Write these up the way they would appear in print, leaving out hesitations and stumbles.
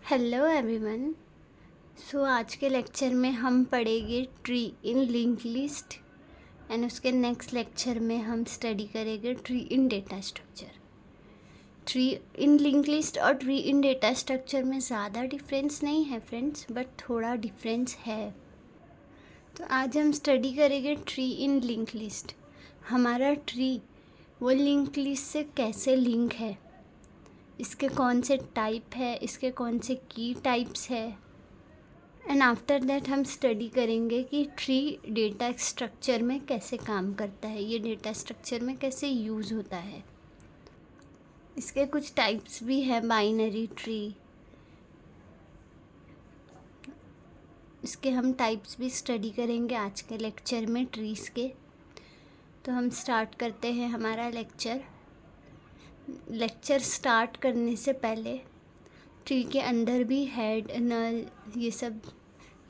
Hello everyone. आज के lecture में हम पढ़ेंगे tree in link list and उसके नेक्स्ट लेक्चर में हम स्टडी करेंगे tree in data structure. Tree in link list और ट्री इन डेटा स्ट्रक्चर में ज़्यादा डिफरेंस नहीं है फ्रेंड्स, बट थोड़ा डिफरेंस है। तो आज हम स्टडी करेंगे ट्री इन लिंक लिस्ट। हमारा ट्री वो लिंक लिस्ट से कैसे लिंक है, इसके कौन से टाइप है, इसके कौन से की टाइप्स है, एंड आफ्टर दैट हम स्टडी करेंगे कि ट्री डेटा स्ट्रक्चर में कैसे काम करता है, ये डेटा स्ट्रक्चर में कैसे यूज़ होता है। इसके कुछ टाइप्स भी है, बाइनरी ट्री, इसके हम टाइप्स भी स्टडी करेंगे आज के लेक्चर में ट्रीज़ के। तो हम स्टार्ट करते हैं हमारा लेक्चर स्टार्ट करने से पहले ट्री के अंदर भी हेड, नल, ये सब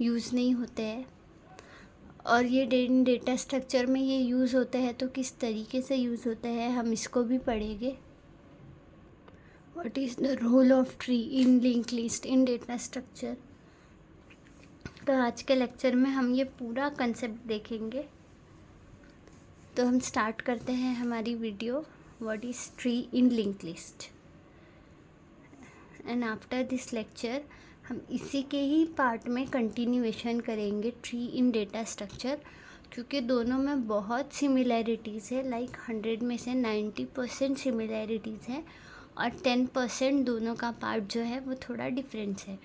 यूज़ नहीं होते हैं, और ये डेटा स्ट्रक्चर में ये यूज़ होते हैं तो किस तरीके से यूज़ होते हैं हम इसको भी पढ़ेंगे। What is the role of tree in link list in data structure. तो आज के लेक्चर में हम ये पूरा कंसेप्ट देखेंगे। तो हम स्टार्ट करते हैं हमारी video, what is tree in link list. And after this lecture हम इसी के ही पार्ट में कंटिन्यूएशन करेंगे ट्री इन डेटा स्ट्रक्चर, क्योंकि दोनों में बहुत सिमिलैरिटीज़ है। लाइक 100 में से 90% सिमिलैरिटीज़ है और 10% दोनों का पार्ट जो है वो थोड़ा डिफरेंस है।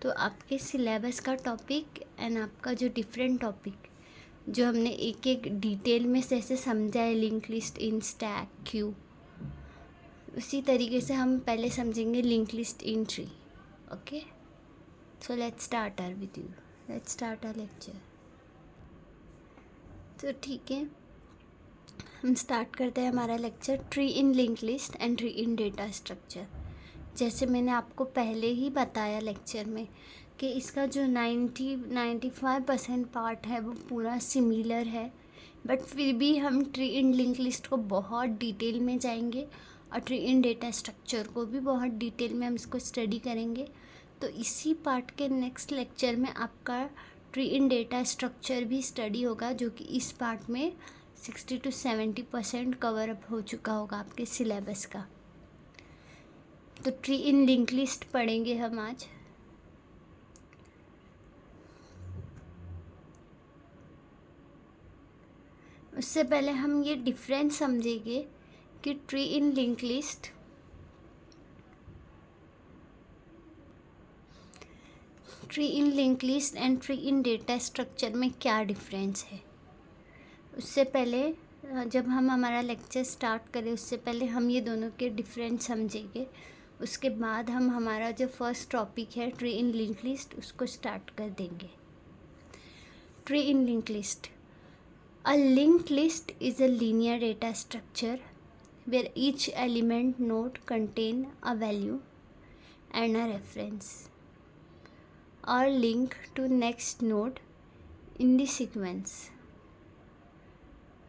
तो आपके सिलेबस का टॉपिक एंड आपका जो डिफरेंट टॉपिक जो हमने एक एक डिटेल में जैसे समझा है, link list, in stack, queue, उसी तरीके से हम पहले समझेंगे link list in tree. Okay, so let's start our video, let's start our lecture. तो ठीक है, हम स्टार्ट करते हैं हमारा lecture tree in link list and tree in data structure. जैसे मैंने आपको पहले ही बताया लेक्चर में कि इसका जो 90-95% पार्ट है वो पूरा सिमिलर है, बट फिर भी हम ट्री इन लिंक लिस्ट को बहुत डिटेल में जाएंगे और ट्री इन डेटा स्ट्रक्चर को भी बहुत डिटेल में हम इसको स्टडी करेंगे। तो इसी पार्ट के नेक्स्ट लेक्चर में आपका ट्री इन डेटा स्ट्रक्चर भी स्टडी होगा, जो कि इस पार्ट में 60-70% कवर अप हो चुका होगा आपके सिलेबस का। तो ट्री इन लिंक लिस्ट पढ़ेंगे हम आज। उससे पहले हम ये डिफरेंस समझेंगे कि tree in link list and tree in data structure में क्या डिफरेंस है। उससे पहले जब हम हमारा लेक्चर स्टार्ट करें उससे पहले हम ये दोनों के डिफरेंस समझेंगे। उसके बाद हम हमारा जो फर्स्ट टॉपिक है ट्री इन लिंक लिस्ट उसको स्टार्ट कर देंगे। Tree in link list, a linked list is a linear data structure where each element node contain a value and a reference or link to next node in the sequence.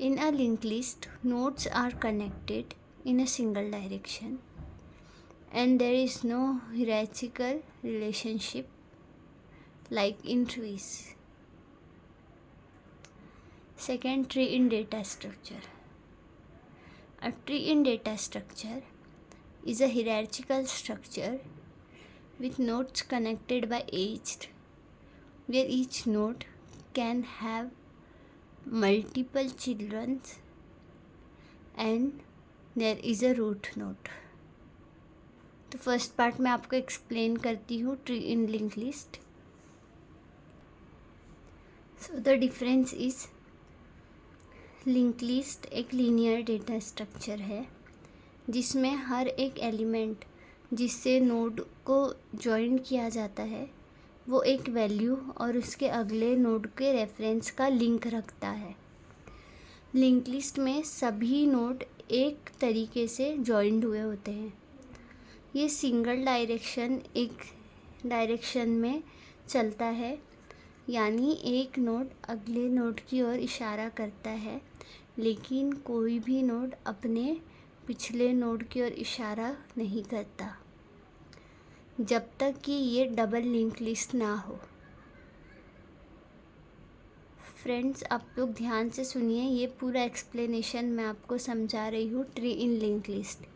In a linked list, nodes are connected in a single direction and there is no hierarchical relationship like in trees. Second, tree in data structure. A tree in data structure is a hierarchical structure with nodes connected by edge, where each node can have multiple children and there is a root node. तो first part में आपको explain करती हूँ tree in link list. So the difference is, link list एक linear data structure है जिसमें हर एक element जिससे नोड को जॉइन किया जाता है वो एक वैल्यू और उसके अगले नोड के रेफरेंस का लिंक रखता है। लिंक लिस्ट में सभी नोड एक तरीके से जॉइंड हुए होते हैं। ये सिंगल एक डायरेक्शन में चलता है, यानी एक नोड अगले नोड की ओर इशारा करता है, लेकिन कोई भी नोड अपने पिछले नोड की ओर इशारा नहीं करता। जब तक कि ये डबल लिंक लिस्ट ना हो। फ्रेंड्स, आप लोग ध्यान से सुनिए, ये पूरा एक्सप्लेनेशन मैं आपको समझा रही हूँ tree in link list.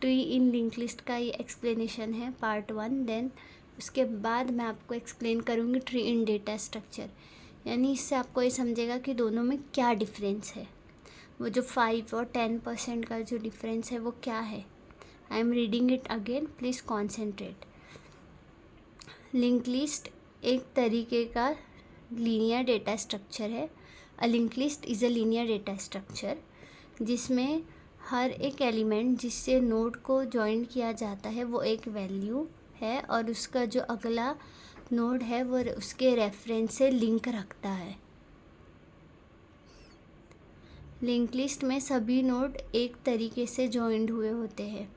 Tree in link list का ये एक्सप्लेनेशन है पार्ट 1। देन उसके बाद मैं आपको एक्सप्लेन करूँगी ट्री इन डेटा स्ट्रक्चर, यानी इससे आपको ये समझेगा कि दोनों में क्या डिफरेंस है। वो जो 5 और 10% का जो डिफरेंस है वो क्या है। I am reading it again, please concentrate. Link list एक तरीके का लीनियर डेटा स्ट्रक्चर है। A link list is a linear data structure जिसमें हर एक एलिमेंट जिससे नोड को जॉइन किया जाता है वो एक वैल्यू है और उसका जो अगला नोड है वो उसके रेफरेंस से लिंक रखता है। लिंक लिस्ट में सभी नोड एक तरीके से जॉइंड हुए होते हैं।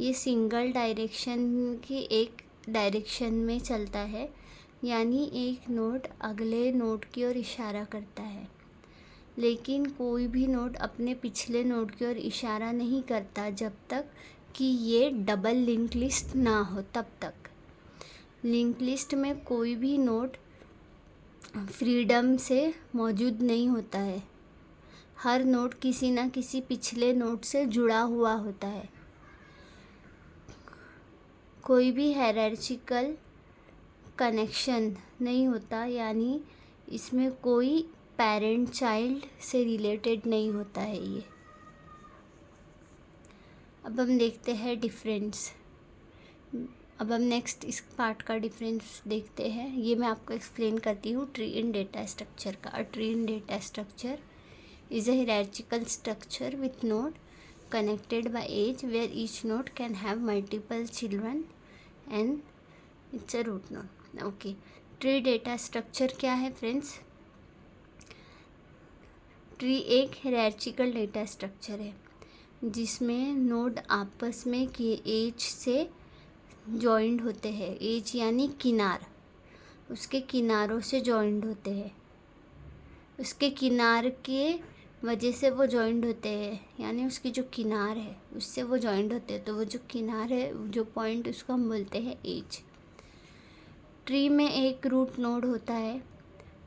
ये सिंगल डायरेक्शन की एक डायरेक्शन में चलता है, यानी एक नोड अगले नोड की ओर इशारा करता है। लेकिन कोई भी नोड अपने पिछले नोड की ओर इशारा नहीं करता जब तक कि ये डबल लिंक लिस्ट ना हो। तब तक लिंक लिस्ट में कोई भी नोड फ्रीडम से मौजूद नहीं होता है। हर नोड किसी न किसी पिछले नोड से जुड़ा हुआ होता है। कोई भी हायरार्चिकल कनेक्शन नहीं होता, यानी इसमें कोई पेरेंट चाइल्ड से रिलेटेड नहीं होता है ये। अब हम देखते हैं डिफरेंस। अब हम नेक्स्ट इस पार्ट का डिफरेंस देखते हैं। ये मैं आपको एक्सप्लेन करती हूँ ट्री इन डेटा स्ट्रक्चर का। A tree in data structure is a hierarchical structure with node connected by age where each node can have multiple children and it's a root node. Okay, tree data structure क्या है friends? Tree एक hierarchical data structure है जिसमें node आपस में as से joined होते हैं। एज यानी किनार, उसके किनारों से जॉइंड होते हैं। उसके किनार के वजह से वो जॉइंड होते हैं, यानी उसकी जो किनार है उससे वो जॉइंड होते हैं। तो वो जो किनार है, जो पॉइंट, उसको हम बोलते हैं एज। ट्री में एक रूट नोड होता है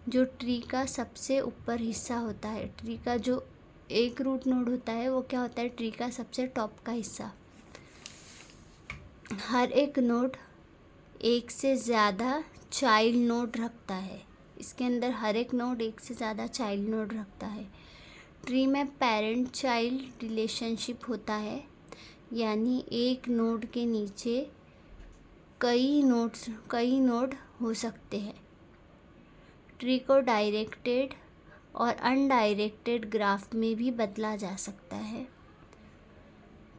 जो ट्री का सबसे ऊपर हिस्सा होता है। ट्री का जो एक रूट नोड होता है वो क्या होता है? ट्री का सबसे टॉप का हिस्सा। हर एक नोड एक से ज़्यादा चाइल्ड नोड रखता है। इसके अंदर हर एक नोड एक से ज़्यादा चाइल्ड नोड रखता है। ट्री में पेरेंट चाइल्ड रिलेशनशिप होता है, यानी एक नोड के नीचे कई नोड हो सकते हैं। ट्री को डायरेक्टेड और अनडायरेक्टेड ग्राफ में भी बदला जा सकता है।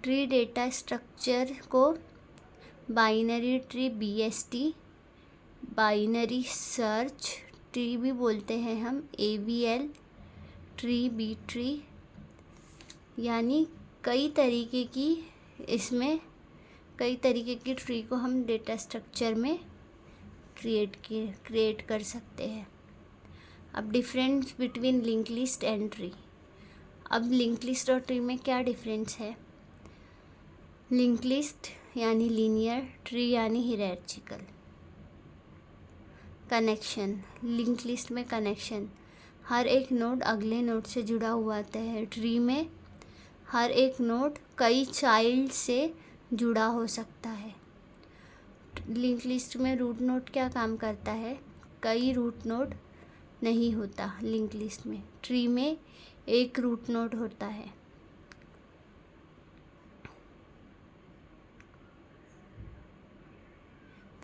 ट्री डेटा स्ट्रक्चर को binary tree BST, binary search tree भी बोलते हैं हम, ABL ट्री, B ट्री, यानी कई तरीके की ट्री को हम डेटा स्ट्रक्चर में क्रिएट कर सकते हैं। अब difference between link list and tree. अब लिंक लिस्ट और ट्री में क्या डिफरेंस है? लिंक लिस्ट यानी लीनियर, ट्री यानी हायरार्चिकल। कनेक्शन, लिंक लिस्ट में कनेक्शन, हर एक नोड अगले नोड से जुड़ा हुआ होता है। ट्री में हर एक नोड कई चाइल्ड से जुड़ा हो सकता है। लिंक लिस्ट में रूट नोड क्या काम करता है? कई रूट नोड नहीं होता लिंक लिस्ट में। ट्री में एक रूट नोड होता है।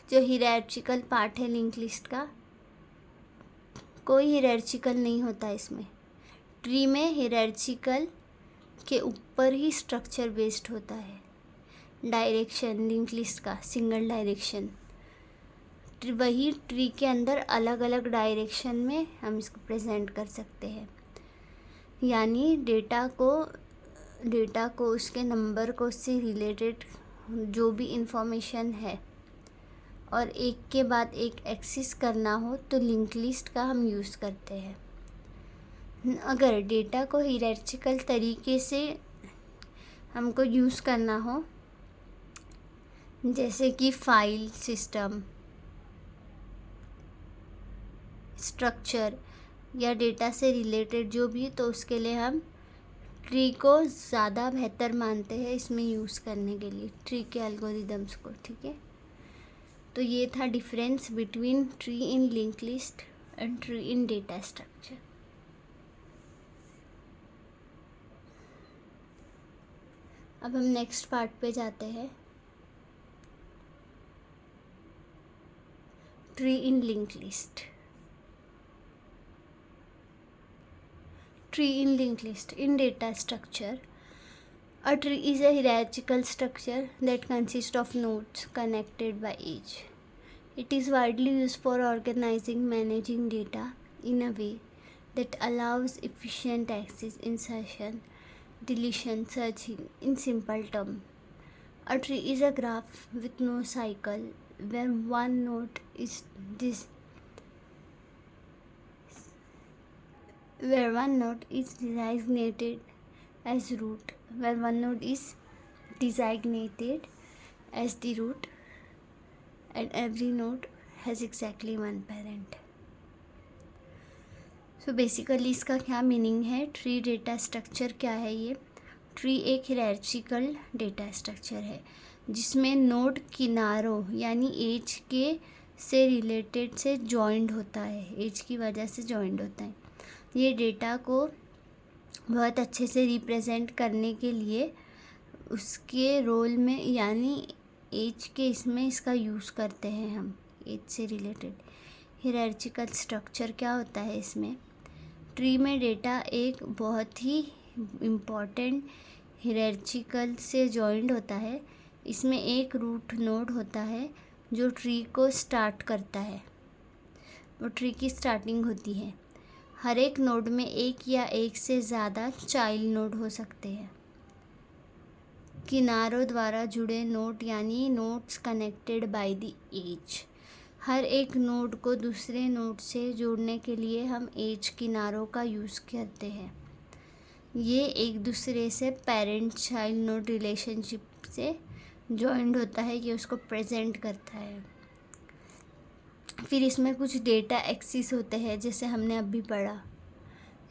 जो हायरार्चिकल पार्ट है लिंक लिस्ट का, कोई हायरार्चिकल नहीं होता इसमें। ट्री में हायरार्चिकल के ऊपर ही स्ट्रक्चर बेस्ड होता है। डायरेक्शन लिंक लिस्ट का सिंगल डायरेक्शन, वही ट्री के अंदर अलग अलग डायरेक्शन में हम इसको प्रेजेंट कर सकते हैं। यानी डेटा को उसके नंबर को उससे रिलेटेड जो भी इंफॉर्मेशन है और एक के बाद एक एक्सेस करना हो तो लिंक लिस्ट का हम यूज़ करते हैं। अगर डेटा को हायरार्चिकल तरीके से हमको यूज़ करना हो, जैसे कि फाइल सिस्टम, स्ट्रक्चर या डेटा से रिलेटेड जो भी, तो उसके लिए हम ट्री को ज़्यादा बेहतर मानते हैं इसमें यूज़ करने के लिए, ट्री के एल्गोरिदम्स को। ठीक है, तो ये था difference between tree in link list and tree in data structure. अब हम नेक्स्ट पार्ट पे जाते हैं, tree in link list. Tree in linked list. In data structure, a tree is a hierarchical structure that consists of nodes connected by edge. It is widely used for organizing, managing data in a way that allows efficient access, insertion, deletion, searching. In simple terms, a tree is a graph with no cycle where one node is designated as root, the root, and every node has exactly one parent. So basically इसका क्या meaning है, tree data structure क्या है? ये tree एक हियरार्चिकल data structure है जिसमें node किनारों यानी एज के से रिलेटेड से जॉइंड होता है, एज की वजह से जॉइंड होता है। ये डेटा को बहुत अच्छे से रिप्रेजेंट करने के लिए उसके रोल में यानी एज के इसमें इसका यूज़ करते हैं हम, एज से रिलेटेड। हियरार्चिकल स्ट्रक्चर क्या होता है इसमें? ट्री में डेटा एक बहुत ही इम्पॉर्टेंट हियरार्चिकल से जॉइंड होता है। इसमें एक रूट नोड होता है जो ट्री को स्टार्ट करता है, वो ट्री की स्टार्टिंग होती है। हर एक नोड में एक या एक से ज़्यादा चाइल्ड नोड हो सकते हैं। किनारों द्वारा जुड़े नोड यानी nodes connected by the edge. हर एक नोड को दूसरे नोड से जोड़ने के लिए हम एज किनारों का यूज़ करते हैं। ये एक दूसरे से पेरेंट चाइल्ड नोड रिलेशनशिप से जॉइंड होता है, ये उसको प्रेजेंट करता है। फिर इसमें कुछ डेटा एक्सिस होते हैं, जैसे हमने अभी पढ़ा,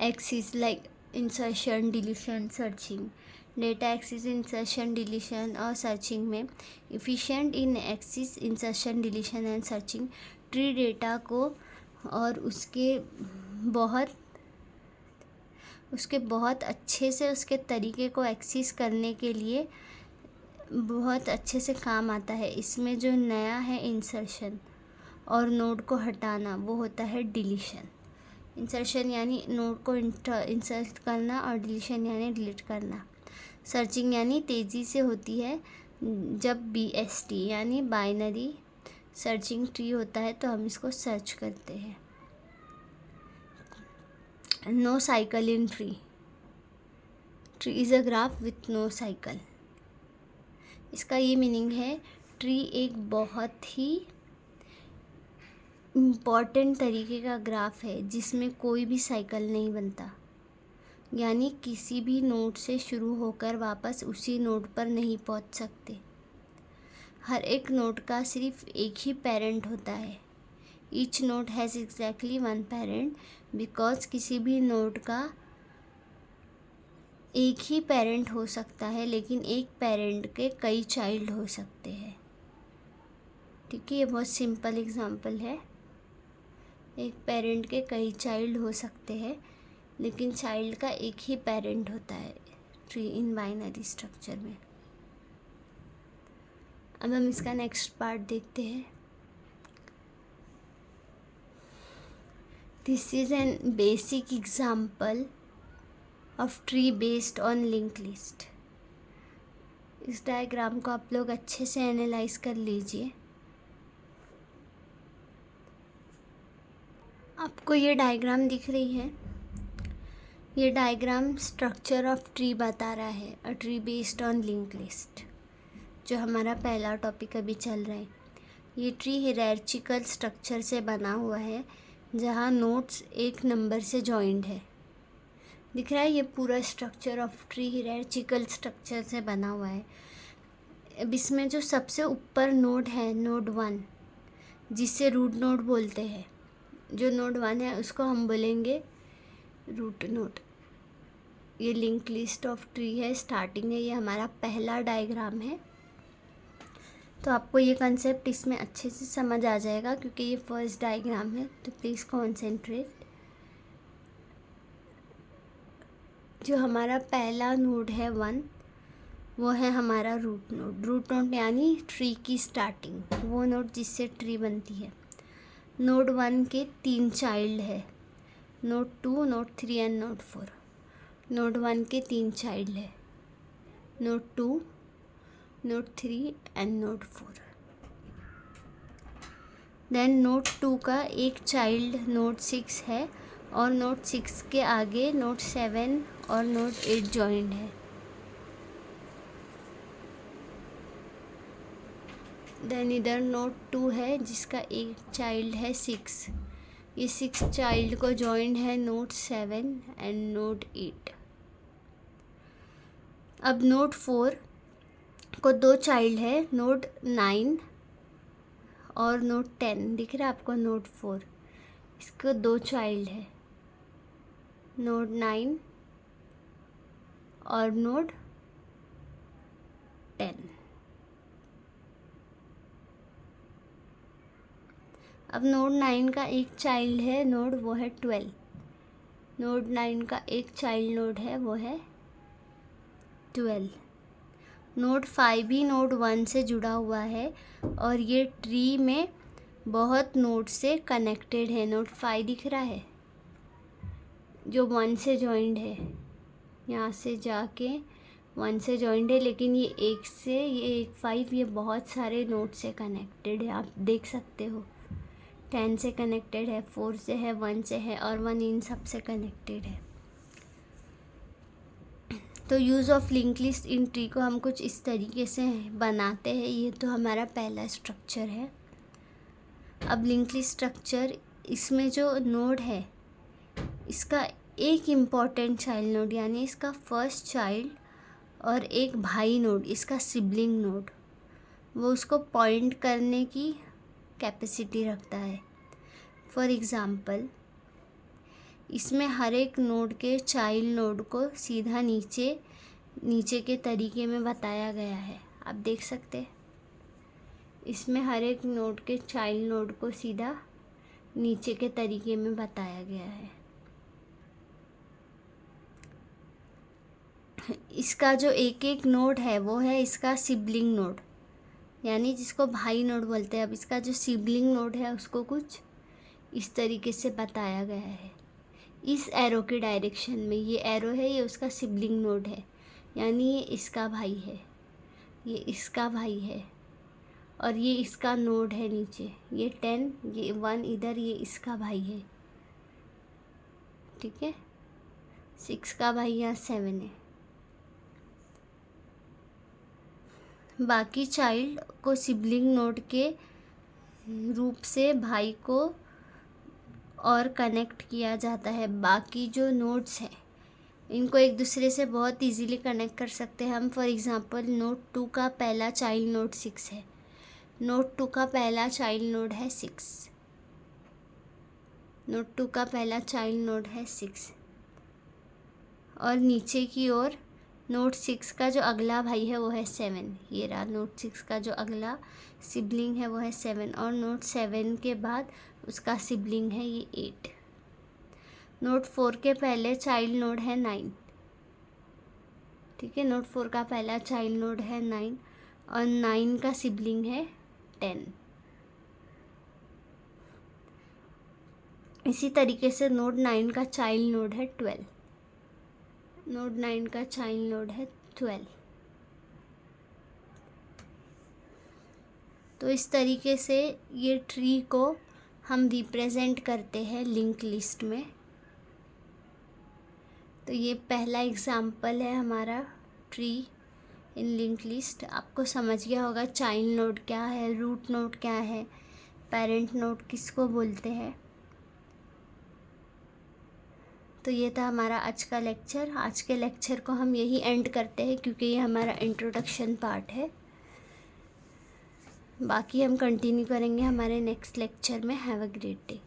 access like insertion, deletion, searching. Data access, insertion, deletion और सर्चिंग में efficient in access, insertion, deletion and searching tree data को और उसके बहुत अच्छे से उसके तरीके को एक्सेस करने के लिए बहुत अच्छे से काम आता है। इसमें जो नया है इंसर्शन और नोड को हटाना, वो होता है डिलीशन। इंसर्शन यानी नोड को इंसर्ट करना और डिलीशन यानी डिलीट करना। सर्चिंग यानी तेज़ी से होती है जब BST यानी बाइनरी सर्चिंग ट्री होता है तो हम इसको सर्च करते हैं। No cycle in tree is a graph with no cycle. इसका ये मीनिंग है, ट्री एक बहुत ही इम्पॉर्टेंट तरीके का ग्राफ है जिसमें कोई भी साइकिल नहीं बनता, यानी किसी भी नोड से शुरू होकर वापस उसी नोड पर नहीं पहुंच सकते। हर एक नोड का सिर्फ एक ही पेरेंट होता है। Each node has exactly one parent because किसी भी नोड का एक ही पेरेंट हो सकता है, लेकिन एक पेरेंट के कई चाइल्ड हो सकते हैं। ठीक है, ये बहुत सिंपल एग्जांपल है। एक पेरेंट के कई चाइल्ड हो सकते हैं, लेकिन चाइल्ड का एक ही पेरेंट होता है ट्री इन बाइनरी स्ट्रक्चर में। अब हम इसका नेक्स्ट पार्ट देखते हैं। This is an basic example of tree based on link list. इस डायग्राम को आप लोग अच्छे से एनालाइज कर लीजिए। आपको ये डायग्राम दिख रही है, ये डायग्राम स्ट्रक्चर ऑफ ट्री बता रहा है, a tree based on link list, जो हमारा पहला टॉपिक अभी चल रहा है। ये ट्री हियरार्चिकल स्ट्रक्चर से बना हुआ है जहाँ नोड्स एक नंबर से जॉइंड है। दिख रहा है, ये पूरा स्ट्रक्चर ऑफ ट्री हियरार्चिकल स्ट्रक्चर से बना हुआ है। अब इसमें जो सबसे ऊपर नोड है, नोड 1, जिसे रूट नोड बोलते हैं, जो नोड 1 है उसको हम बोलेंगे रूट नोड। ये लिंक लिस्ट ऑफ ट्री है, स्टार्टिंग है, ये हमारा पहला डायग्राम है। तो आपको ये कंसेप्ट इसमें अच्छे से समझ आ जाएगा क्योंकि ये फर्स्ट डायग्राम है, तो प्लीज़ कॉन्सेंट्रेट। जो हमारा पहला नोड है 1, वो है हमारा रूट नोड। रूट नोड यानी ट्री की स्टार्टिंग, वो नोड जिससे ट्री बनती है। नोड 1 के 3 चाइल्ड है, node 2, node 3 and node 4। Node 1 के 3 चाइल्ड है, node 2, node 3 and node 4। Then node 2 का एक चाइल्ड नोड 6 है और नोड 6 के आगे नोड 7 और नोड 8 जॉइंड है। देन इधर नोड 2 है जिसका एक चाइल्ड है 6। ये 6 चाइल्ड को जॉइंड है नोड 7 एंड नोड 8। अब नोड 4 को 2 चाइल्ड है, नोड 9 और नोड 10। दिख रहा है आपको नोड 4, इसको 2 चाइल्ड है, नोड 9 और नोड 10। अब नोड 9 का एक चाइल्ड है नोड, वो है 12। नोड 9 का एक चाइल्ड नोड है, वो है 12। नोड 5 भी नोड 1 से जुड़ा हुआ है और ये ट्री में बहुत नोड से कनेक्टेड है। नोड 5 दिख रहा है जो 1 से जॉइंड है, यहाँ से जाके 1 से जॉइंड है, लेकिन ये 1 से, ये 5, ये बहुत सारे नोड से कनेक्टेड है। आप देख सकते हो 10 से कनेक्टेड है, 4 से है, 1 से है और 1 इन सब से कनेक्टेड है। तो use of link list in tree को हम कुछ इस तरीके से बनाते हैं। ये तो हमारा पहला स्ट्रक्चर है। अब लिंक लिस्ट स्ट्रक्चर, इसमें जो नोड है इसका एक इम्पॉर्टेंट चाइल्ड नोड यानी इसका फर्स्ट चाइल्ड और एक भाई नोड, इसका सिबलिंग नोड, वो उसको पॉइंट करने की कैपेसिटी रखता है। फॉर एग्ज़ाम्पल, इसमें हर एक नोड के चाइल्ड नोड को सीधा नीचे के तरीके में बताया गया है। आप देख सकते हैं इसमें हर एक नोड के चाइल्ड नोड को सीधा नीचे के तरीके में बताया गया है। इसका जो एक एक नोड है वो है इसका सिबलिंग नोड, यानी जिसको भाई नोड बोलते हैं। अब इसका जो सिबलिंग नोड है उसको कुछ इस तरीके से बताया गया है, इस एरो के डायरेक्शन में। ये एरो है, ये उसका सिबलिंग नोड है, यानी ये इसका भाई है, ये इसका भाई है और ये इसका नोड है नीचे। ये 10, ये 1 इधर, ये इसका भाई है, ठीक है। 6 का भाई यहाँ 7 है। बाकी चाइल्ड को सिबलिंग नोड के रूप से भाई को और कनेक्ट किया जाता है। बाकी जो नोड्स हैं इनको एक दूसरे से बहुत इजीली कनेक्ट कर सकते हैं हम। फॉर एग्ज़ाम्पल, नोड 2 का पहला चाइल्ड नोड 6 है, नोड 2 का पहला चाइल्ड नोड है 6, नोड 2 का पहला चाइल्ड नोड है 6 और नीचे की ओर नोड 6 का जो अगला भाई है वो है 7। ये रहा नोड 6 का जो अगला सिबलिंग है वो है 7 और नोड 7 के बाद उसका सिबलिंग है ये 8। नोड 4 के पहले चाइल्ड नोड है 9, ठीक है। नोड 4 का पहला चाइल्ड नोड है 9 और 9 का सिबलिंग है 10। इसी तरीके से नोड 9 का चाइल्ड नोड है 12। नोड 9 का चाइल्ड नोड है 12। तो इस तरीके से ये ट्री को हम रिप्रेजेंट करते हैं लिंक लिस्ट में। तो ये पहला एग्जाम्पल है हमारा ट्री इन लिंक लिस्ट। आपको समझ गया होगा चाइल्ड नोड क्या है, रूट नोड क्या है, पेरेंट नोड किसको बोलते हैं। तो ये था हमारा आज का लेक्चर। आज के लेक्चर को हम यही एंड करते हैं क्योंकि ये हमारा इंट्रोडक्शन पार्ट है। बाकी हम कंटिन्यू करेंगे हमारे नेक्स्ट लेक्चर में। Have a great day.